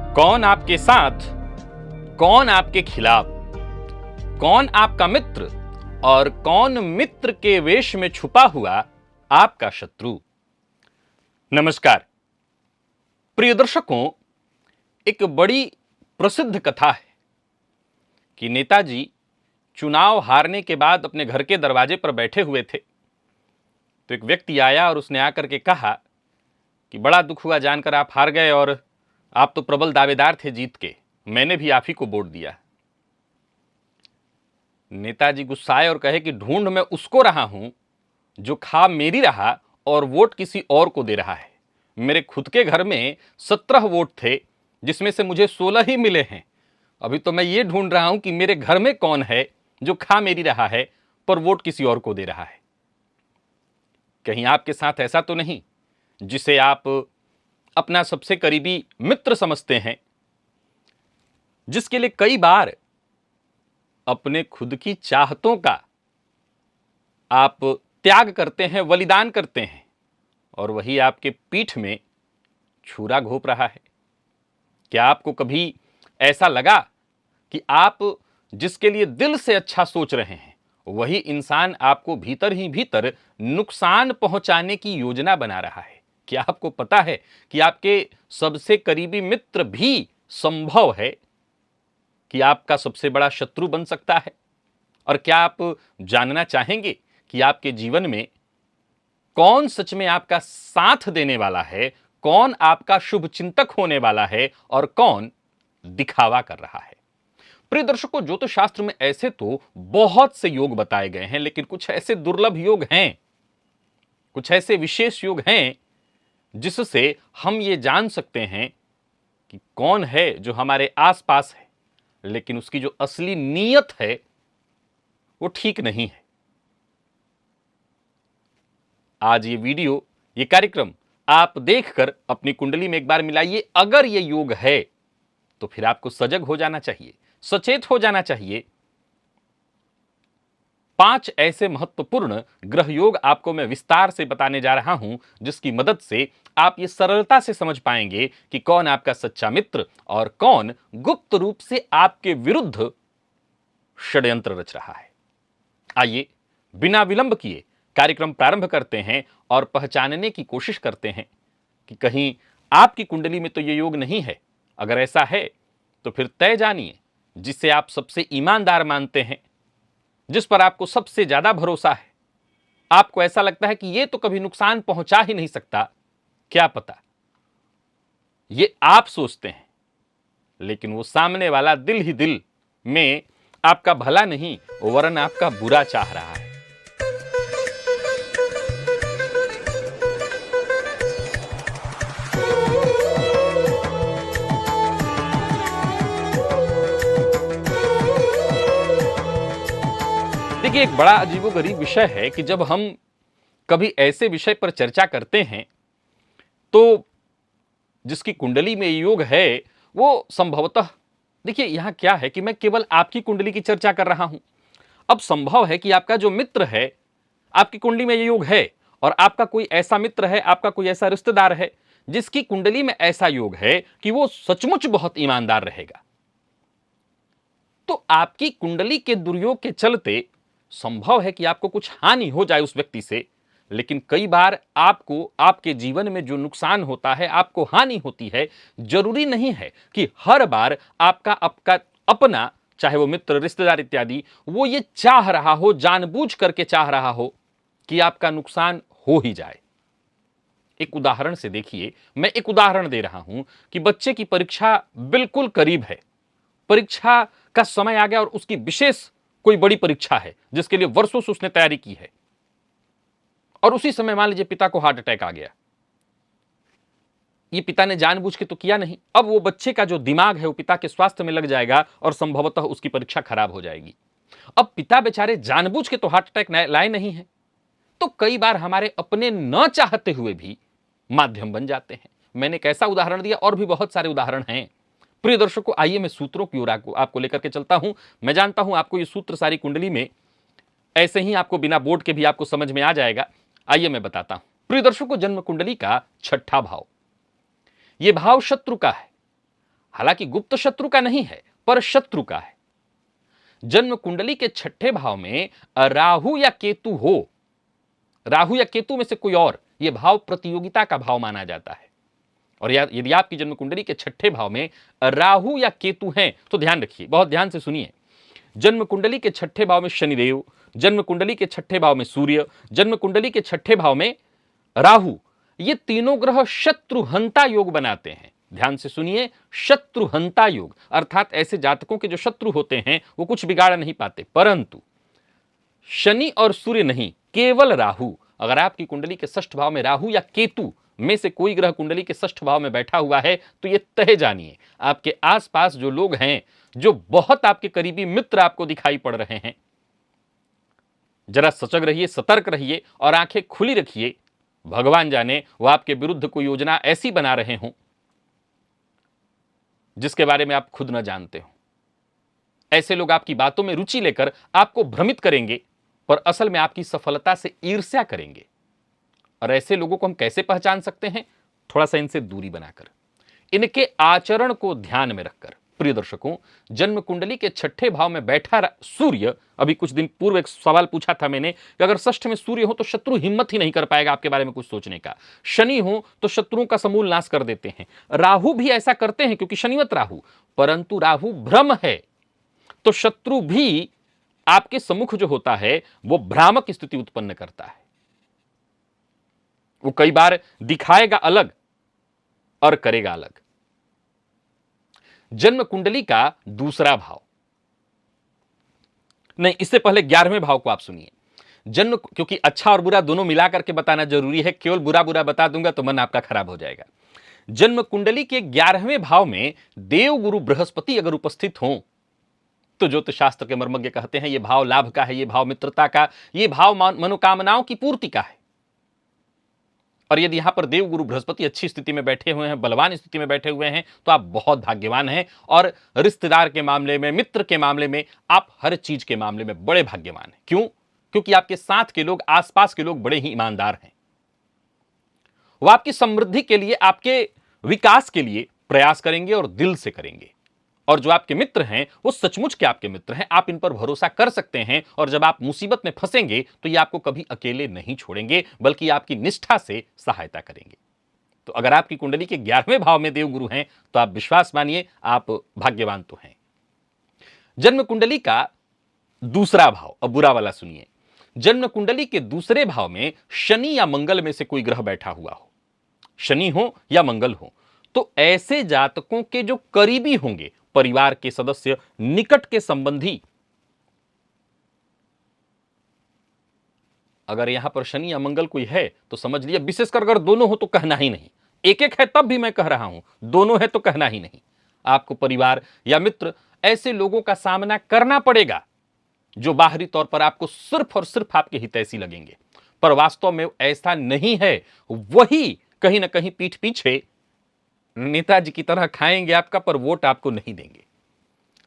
कौन आपके साथ, कौन आपके खिलाफ, कौन आपका मित्र और कौन मित्र के वेश में छुपा हुआ आपका शत्रु। नमस्कार प्रिय दर्शकों, एक बड़ी प्रसिद्ध कथा है कि नेताजी चुनाव हारने के बाद अपने घर के दरवाजे पर बैठे हुए थे तो एक व्यक्ति आया और उसने आकर के कहा कि बड़ा दुख हुआ जानकर आप हार गए और आप तो प्रबल दावेदार थे जीत के, मैंने भी आप ही को वोट दिया। नेताजी गुस्साए और कहे कि ढूंढ मैं उसको रहा हूं जो खा मेरी रहा और वोट किसी और को दे रहा है। मेरे खुद के घर में 17 वोट थे जिसमें से मुझे 16 ही मिले हैं। अभी तो मैं ये ढूंढ रहा हूं कि मेरे घर में कौन है जो खा मेरी रहा है पर वोट किसी और को दे रहा है। कहीं आपके साथ ऐसा तो नहीं जिसे आप अपना सबसे करीबी मित्र समझते हैं, जिसके लिए कई बार अपने खुद की चाहतों का आप त्याग करते हैं, बलिदान करते हैं और वही आपके पीठ में छुरा घोंप रहा है। क्या आपको कभी ऐसा लगा कि आप जिसके लिए दिल से अच्छा सोच रहे हैं वही इंसान आपको भीतर ही भीतर नुकसान पहुंचाने की योजना बना रहा है? क्या आपको पता है कि आपके सबसे करीबी मित्र भी संभव है कि आपका सबसे बड़ा शत्रु बन सकता है? और क्या आप जानना चाहेंगे कि आपके जीवन में कौन सच में आपका साथ देने वाला है, कौन आपका शुभ चिंतक होने वाला है और कौन दिखावा कर रहा है? प्रिय दर्शकों, ज्योतिष शास्त्र में ऐसे तो बहुत से योग बताए गए हैं, लेकिन कुछ ऐसे दुर्लभ योग हैं, कुछ ऐसे विशेष योग हैं जिससे हम ये जान सकते हैं कि कौन है जो हमारे आसपास है लेकिन उसकी जो असली नीयत है वो ठीक नहीं है। आज ये वीडियो, ये कार्यक्रम आप देखकर अपनी कुंडली में एक बार मिलाइए। अगर ये योग है तो फिर आपको सजग हो जाना चाहिए, सचेत हो जाना चाहिए। 5 ऐसे महत्वपूर्ण ग्रह योग आपको मैं विस्तार से बताने जा रहा हूं जिसकी मदद से आप ये सरलता से समझ पाएंगे कि कौन आपका सच्चा मित्र और कौन गुप्त रूप से आपके विरुद्ध षड्यंत्र रच रहा है। आइए बिना विलंब किए कार्यक्रम प्रारंभ करते हैं और पहचानने की कोशिश करते हैं कि कहीं आपकी कुंडली में तो ये योग नहीं है। अगर ऐसा है तो फिर तय जानिए जिसे आप सबसे ईमानदार मानते हैं, जिस पर आपको सबसे ज्यादा भरोसा है, आपको ऐसा लगता है कि यह तो कभी नुकसान पहुंचा ही नहीं सकता। क्या पता ये आप सोचते हैं लेकिन वो सामने वाला दिल ही दिल में आपका भला नहीं वरन आपका बुरा चाह रहा है। देखिए, एक बड़ा अजीबोगरीब विषय है कि जब हम कभी ऐसे विषय पर चर्चा करते हैं तो जिसकी कुंडली में योग है वो संभवतः, देखिए यहां क्या है कि मैं केवल आपकी कुंडली की चर्चा कर रहा हूं। अब संभव है कि आपका जो मित्र है, आपकी कुंडली में ये योग है और आपका कोई ऐसा मित्र है, आपका कोई ऐसा रिश्तेदार है जिसकी कुंडली में ऐसा योग है कि वो सचमुच बहुत ईमानदार रहेगा। तो आपकी कुंडली के दुर्योग के चलते संभव है कि आपको कुछ हानि हो जाए उस व्यक्ति से, लेकिन कई बार आपको आपके जीवन में जो नुकसान होता है, आपको हानि होती है, जरूरी नहीं है कि हर बार आपका अपना, चाहे वो मित्र, रिश्तेदार इत्यादि, वो ये चाह रहा हो, जानबूझ करके चाह रहा हो कि आपका नुकसान हो ही जाए। एक उदाहरण से देखिए, मैं एक उदाहरण दे रहा हूं कि बच्चे की परीक्षा बिल्कुल करीब है, परीक्षा का समय आ गया और उसकी विशेष कोई बड़ी परीक्षा है जिसके लिए वर्षों से उसने तैयारी की है और उसी समय मान लीजिए पिता को हार्ट अटैक आ गया। ये पिता ने जानबूझ के तो किया नहीं। अब वो बच्चे का जो दिमाग है वो पिता के स्वास्थ्य में लग जाएगा और संभवतः उसकी परीक्षा खराब हो जाएगी। अब पिता बेचारे जानबूझ के तो हार्ट अटैक लाए नहीं है, तो कई बार हमारे अपने न चाहते हुए भी माध्यम बन जाते हैं। मैंने एक ऐसा उदाहरण दिया और भी बहुत सारे उदाहरण हैं। प्रिय दर्शकों, आइए मैं सूत्रों की ओर आपको लेकर के चलता हूं। मैं जानता हूं आपको ये सूत्र सारी कुंडली में ऐसे ही आपको बिना बोर्ड के भी आपको समझ में आ जाएगा। आइए मैं बताता हूं। प्रिय दर्शकों, जन्म कुंडली का 6ठा भाव, यह भाव शत्रु का है। हालांकि गुप्त शत्रु का नहीं है, पर शत्रु का है। जन्म कुंडली के छठे भाव में राहु या केतु हो, राहु या केतु में से कोई और, यह भाव प्रतियोगिता का भाव माना जाता है। और यदि आपकी जन्म कुंडली के छठे भाव में राहु या केतु हैं तो ध्यान रखिए, बहुत ध्यान से सुनिए। जन्म कुंडली के छठे भाव में शनिदेव, जन्म कुंडली के छठे भाव में सूर्य, जन्म कुंडली के छठे भाव में राहु, ये तीनों ग्रह शत्रुहंता योग बनाते हैं। ध्यान से सुनिए, शत्रुहंता योग, अर्थात ऐसे जातकों के जो शत्रु होते हैं वो कुछ बिगाड़ नहीं पाते, परंतु शनि और सूर्य नहीं, केवल राहु। अगर आपकी कुंडली के षष्ठ भाव में राहु या केतु में से कोई ग्रह कुंडली के षष्ठ भाव में बैठा हुआ है तो ये तय जानिए, आपके आसपास जो लोग हैं, जो बहुत आपके करीबी मित्र आपको दिखाई पड़ रहे हैं, जरा सजग रहिए, सतर्क रहिए और आंखें खुली रखिए। भगवान जाने वो आपके विरुद्ध कोई योजना ऐसी बना रहे हों जिसके बारे में आप खुद न जानते हो। ऐसे लोग आपकी बातों में रुचि लेकर आपको भ्रमित करेंगे, पर असल में आपकी सफलता से ईर्ष्या करेंगे। और ऐसे लोगों को हम कैसे पहचान सकते हैं? थोड़ा सा इनसे दूरी बनाकर, इनके आचरण को ध्यान में रखकर। प्रिय दर्शकों, जन्म कुंडली के छठे भाव में बैठा सूर्य, अभी कुछ दिन पूर्व एक सवाल पूछा था मैंने कि अगर षष्ठ में सूर्य हो तो शत्रु हिम्मत ही नहीं कर पाएगा आपके बारे में कुछ सोचने का। शनि हो तो शत्रुओं का समूल नाश कर देते हैं। राहु भी ऐसा करते हैं क्योंकि शनिवत राहु, परंतु राहु भ्रम है, तो शत्रु भी आपके सम्मुख जो होता है वो भ्रामक स्थिति उत्पन्न करता है। वो कई बार दिखाएगा अलग और करेगा अलग। जन्म कुंडली का दूसरा भाव, नहीं, इससे पहले 11वें भाव को आप सुनिए। जन्म, क्योंकि अच्छा और बुरा दोनों मिलाकर के बताना जरूरी है, केवल बुरा बुरा बता दूंगा तो मन आपका खराब हो जाएगा। जन्म कुंडली के 11वें भाव में देव गुरु बृहस्पति अगर उपस्थित हों तो ज्योतिष शास्त्र के मर्मज्ञ कहते हैं यह भाव लाभ का है, यह भाव मित्रता का, यह भाव मनोकामनाओं की पूर्ति का है। और यदि यहां पर देव गुरु बृहस्पति अच्छी स्थिति में बैठे हुए हैं, बलवान स्थिति में बैठे हुए हैं, तो आप बहुत भाग्यवान हैं। और रिश्तेदार के मामले में, मित्र के मामले में, आप हर चीज के मामले में बड़े भाग्यवान हैं। क्यों? क्योंकि आपके साथ के लोग, आसपास के लोग बड़े ही ईमानदार हैं। वो आपकी समृद्धि के लिए, आपके विकास के लिए प्रयास करेंगे और दिल से करेंगे। और जो आपके मित्र हैं वो सचमुच के आपके मित्र हैं, आप इन पर भरोसा कर सकते हैं। और जब आप मुसीबत में फंसेंगे तो ये आपको कभी अकेले नहीं छोड़ेंगे, बल्कि आपकी निष्ठा से सहायता करेंगे। तो अगर आपकी कुंडली के 11वें भाव में देवगुरु हैं तो आप विश्वास मानिए, आप भाग्यवान तो हैं। जन्म कुंडली का दूसरा भाव, अब बुरा वाला सुनिए। जन्म कुंडली के दूसरे भाव में शनि या मंगल में से कोई ग्रह बैठा हुआ हो, शनि हो या मंगल हो, तो ऐसे जातकों के जो करीबी होंगे, परिवार के सदस्य, निकट के संबंधी, अगर यहां पर शनि या मंगल कोई है तो समझ लिया, विशेषकर अगर दोनों हो तो कहना ही नहीं, एक एक है तब भी मैं कह रहा हूं, दोनों है तो कहना ही नहीं। आपको परिवार या मित्र, ऐसे लोगों का सामना करना पड़ेगा जो बाहरी तौर पर आपको सिर्फ और सिर्फ आपके हितैषी लगेंगे, पर वास्तव में ऐसा नहीं है। वही कहीं ना कहीं पीठ पीछे नेताजी की तरह खाएंगे आपका, पर वोट आपको नहीं देंगे,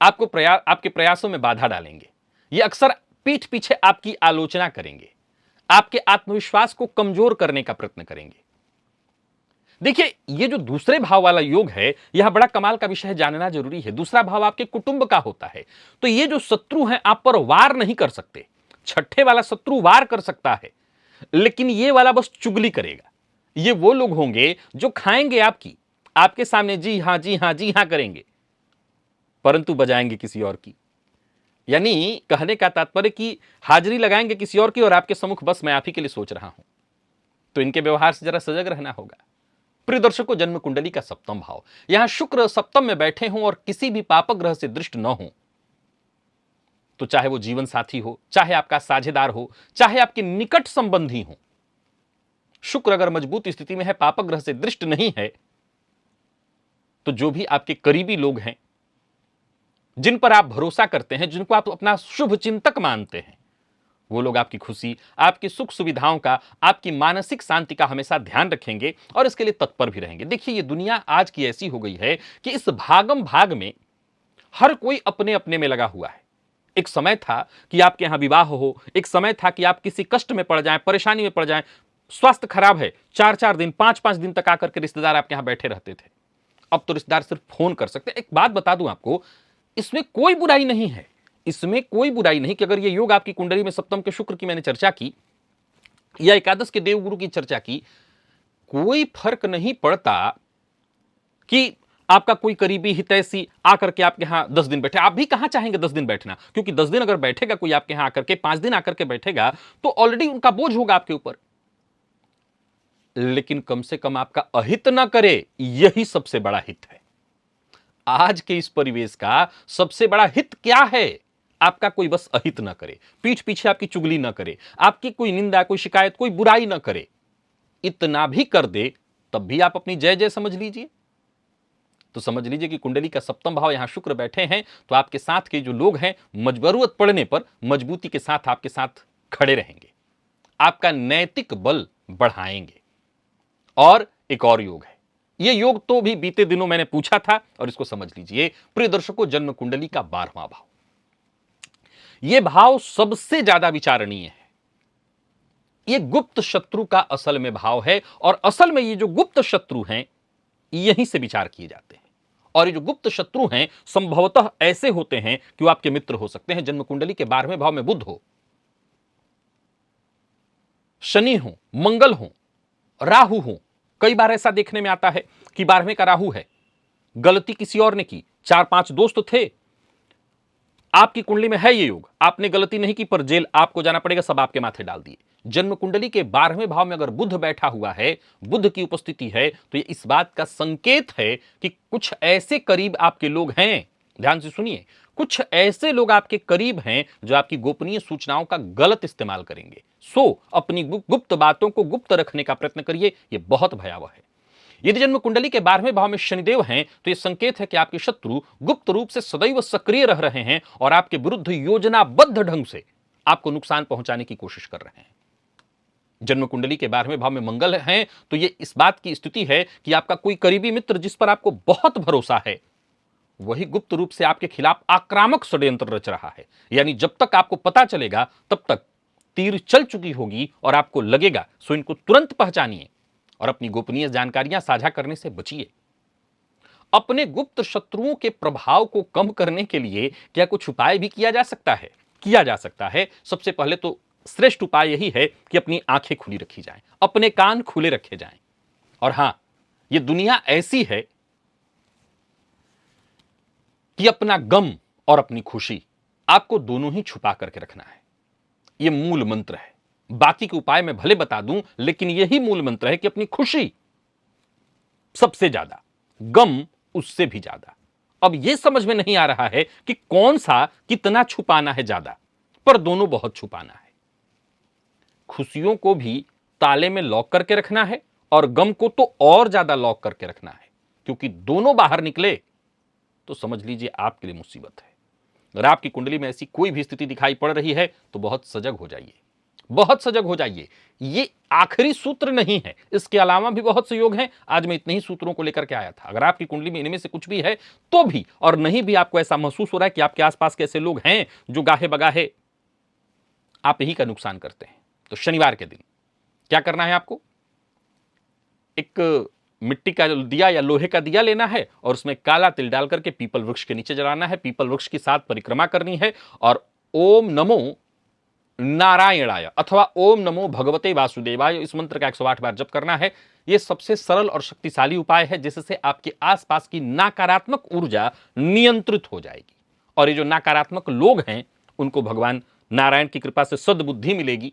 आपको आपके प्रयासों में बाधा डालेंगे। ये अक्सर पीठ पीछे आपकी आलोचना करेंगे, आपके आत्मविश्वास को कमजोर करने का प्रयत्न करेंगे। देखिए, ये जो दूसरे भाव वाला योग है, यह बड़ा कमाल का विषय जानना जरूरी है। दूसरा भाव आपके कुटुंब का होता है, तो ये जो शत्रु हैं आप पर वार नहीं कर सकते। छठे वाला शत्रु वार कर सकता है, लेकिन ये वाला बस चुगली करेगा। ये वो लोग होंगे जो खाएंगे आपके सामने जी हां जी हां जी हां करेंगे, परंतु बजाएंगे किसी और की। यानी कहने का तात्पर्य कि हाजिरी लगाएंगे किसी और की और आपके सम्मुख बस मैं आप ही के लिए सोच रहा हूं। तो इनके व्यवहार से जरा सजग रहना होगा। प्रिय दर्शकों, जन्म कुंडली का सप्तम भाव, यहां शुक्र सप्तम में बैठे हों और किसी भी पापक ग्रह से दृष्ट न हो, तो चाहे वो जीवन साथी हो, चाहे आपका साझेदार हो, चाहे आपके निकट संबंधी हो, शुक्र अगर मजबूत स्थिति में है, पापक ग्रह से दृष्ट नहीं है, तो जो भी आपके करीबी लोग हैं, जिन पर आप भरोसा करते हैं, जिनको आप अपना शुभ चिंतक मानते हैं, वो लोग आपकी खुशी, आपकी सुख सुविधाओं का, आपकी मानसिक शांति का हमेशा ध्यान रखेंगे और इसके लिए तत्पर भी रहेंगे। देखिए, ये दुनिया आज की ऐसी हो गई है कि इस भागम भाग में हर कोई अपने अपने में लगा हुआ है। एक समय था कि आपके यहां विवाह हो, एक समय था कि आप किसी कष्ट में पड़ जाएं, परेशानी में पड़ जाएं, स्वास्थ्य खराब है, 4-4 दिन, 5-5 दिन तक आकर के रिश्तेदार आपके यहां बैठे रहते थे। अब तो रिश्तेदार सिर्फ फोन कर सकते हैं। एक बात बता दूं आपको, इसमें कोई बुराई नहीं है, इसमें कोई बुराई नहीं कि अगर ये योग आपकी कुंडली में सप्तम के शुक्र की मैंने चर्चा की या एकादश के देवगुरु की चर्चा की, कोई फर्क नहीं पड़ता कि आपका कोई करीबी हितैषी आकर के आपके यहां 10 दिन बैठे। आप भी कहां चाहेंगे 10 दिन बैठना, क्योंकि 10 दिन अगर बैठेगा कोई आपके यहां आकर के, 5 दिन आकर के बैठेगा तो ऑलरेडी उनका बोझ होगा आपके ऊपर। लेकिन कम से कम आपका अहित ना करे, यही सबसे बड़ा हित है। आज के इस परिवेश का सबसे बड़ा हित क्या है? आपका कोई बस अहित ना करे, पीठ पीछे आपकी चुगली ना करे, आपकी कोई निंदा, कोई शिकायत, कोई बुराई ना करे। इतना भी कर दे तब भी आप अपनी जय जय समझ लीजिए। तो समझ लीजिए कि कुंडली का सप्तम भाव यहां शुक्र बैठे हैं, तो आपके साथ के जो लोग हैं जरूरत पड़ने पर मजबूती के साथ आपके साथ खड़े रहेंगे, आपका नैतिक बल बढ़ाएंगे। और एक और योग है, यह योग तो भी बीते दिनों मैंने पूछा था और इसको समझ लीजिए। प्रिय दर्शकों, जन्म कुंडली का 12वां भाव, यह भाव सबसे ज्यादा विचारणीय है। यह गुप्त शत्रु का असल में भाव है, और असल में ये जो गुप्त शत्रु हैं यहीं से विचार किए जाते हैं। और ये जो गुप्त शत्रु हैं संभवतः ऐसे होते हैं कि वो आपके मित्र हो सकते हैं। जन्म कुंडली के 12वें भाव में बुध हो, शनि हो, मंगल हो, राहु हो। कई बार ऐसा देखने में आता है कि 12वें का राहु है, गलती किसी और ने की, 4-5 दोस्त थे, आपकी कुंडली में है ये योग, आपने गलती नहीं की पर जेल आपको जाना पड़ेगा, सब आपके माथे डाल दिए। जन्म कुंडली के 12वें भाव में अगर बुध बैठा हुआ है, बुध की उपस्थिति है, तो ये इस बात का संकेत है कि कुछ ऐसे करीब आपके लोग हैं, ध्यान से सुनिए, कुछ ऐसे लोग आपके करीब हैं जो आपकी गोपनीय सूचनाओं का गलत इस्तेमाल करेंगे। सो अपनी गुप्त बातों को गुप्त रखने का प्रयत्न करिए, यह बहुत भयावह है। यदि जन्म कुंडली के 12वें भाव में शनिदेव हैं तो यह संकेत है कि आपके शत्रु गुप्त रूप से सदैव सक्रिय रह रहे हैं और आपके विरुद्ध योजनाबद्ध ढंग से आपको नुकसान पहुंचाने की कोशिश कर रहे हैं। जन्म कुंडली के 12वें भाव में मंगल हैं तो यह इस बात की स्थिति है कि आपका कोई करीबी मित्र जिस पर आपको बहुत भरोसा है, वही गुप्त रूप से आपके खिलाफ आक्रामक षड्यंत्र रच रहा है। यानी जब तक आपको पता चलेगा तब तक तीर चल चुकी होगी और आपको लगेगा। सो इनको तुरंत पहचानिए और अपनी गोपनीय जानकारियां साझा करने से बचिए। अपने गुप्त शत्रुओं के प्रभाव को कम करने के लिए क्या कुछ उपाय भी किया जा सकता है। सबसे पहले तो श्रेष्ठ उपाय यही है कि अपनी आंखें खुली रखी जाएं, अपने कान खुले रखे जाएं। और हां, यह दुनिया ऐसी है कि अपना गम और अपनी खुशी आपको दोनों ही छुपा करके रखना है। यह मूल मंत्र है। बाकी के उपाय मैं भले बता दूं, लेकिन यही मूल मंत्र है कि अपनी खुशी सबसे ज्यादा, गम उससे भी ज्यादा। अब यह समझ में नहीं आ रहा है कि कौन सा कितना छुपाना है ज्यादा, पर दोनों बहुत छुपाना है। खुशियों को भी ताले में लॉक करके रखना है और गम को तो और ज्यादा लॉक करके रखना है, क्योंकि दोनों बाहर निकले तो समझ लीजिए आपके लिए मुसीबत है। अगर आपकी कुंडली में ऐसी कोई भी स्थिति दिखाई पड़ रही है तो बहुत सजग हो जाइए, बहुत सजग हो जाइए। ये आखिरी सूत्र नहीं है, इसके अलावा भी बहुत से योग हैं। आज मैं इतने ही सूत्रों को लेकर के आया था। अगर आपकी कुंडली में इनमें से कुछ भी है तो भी, और नहीं भी आपको ऐसा महसूस हो रहा है कि आपके आसपास के ऐसे लोग हैं जो गाहे बगाहे आप ही का नुकसान करते हैं, तो शनिवार के दिन क्या करना है आपको? एक मिट्टी का दिया या लोहे का दिया लेना है और उसमें काला तिल डाल करके पीपल वृक्ष के नीचे जलाना है। पीपल वृक्ष की 7 परिक्रमा करनी है और ओम नमो नारायणाय अथवा ओम नमो भगवते वासुदेवाय इस मंत्र का 108 बार जप करना है। यह सबसे सरल और शक्तिशाली उपाय है जिससे आपके आसपास की नकारात्मक ऊर्जा नियंत्रित हो जाएगी। और ये जो नकारात्मक लोग हैं उनको भगवान नारायण की कृपा से सद्बुद्धि मिलेगी,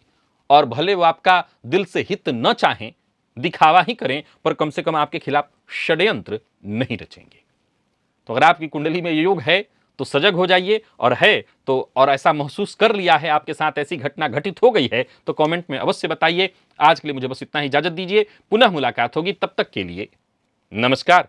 और भले वो आपका दिल से हित न चाहें, दिखावा ही करें, पर कम से कम आपके खिलाफ षड्यंत्र नहीं रचेंगे। तो अगर आपकी कुंडली में योग है तो सजग हो जाइए, और है तो, और ऐसा महसूस कर लिया है, आपके साथ ऐसी घटना घटित हो गई है, तो कमेंट में अवश्य बताइए। आज के लिए मुझे बस इतना ही इजाजत दीजिए, पुनः मुलाकात होगी, तब तक के लिए नमस्कार।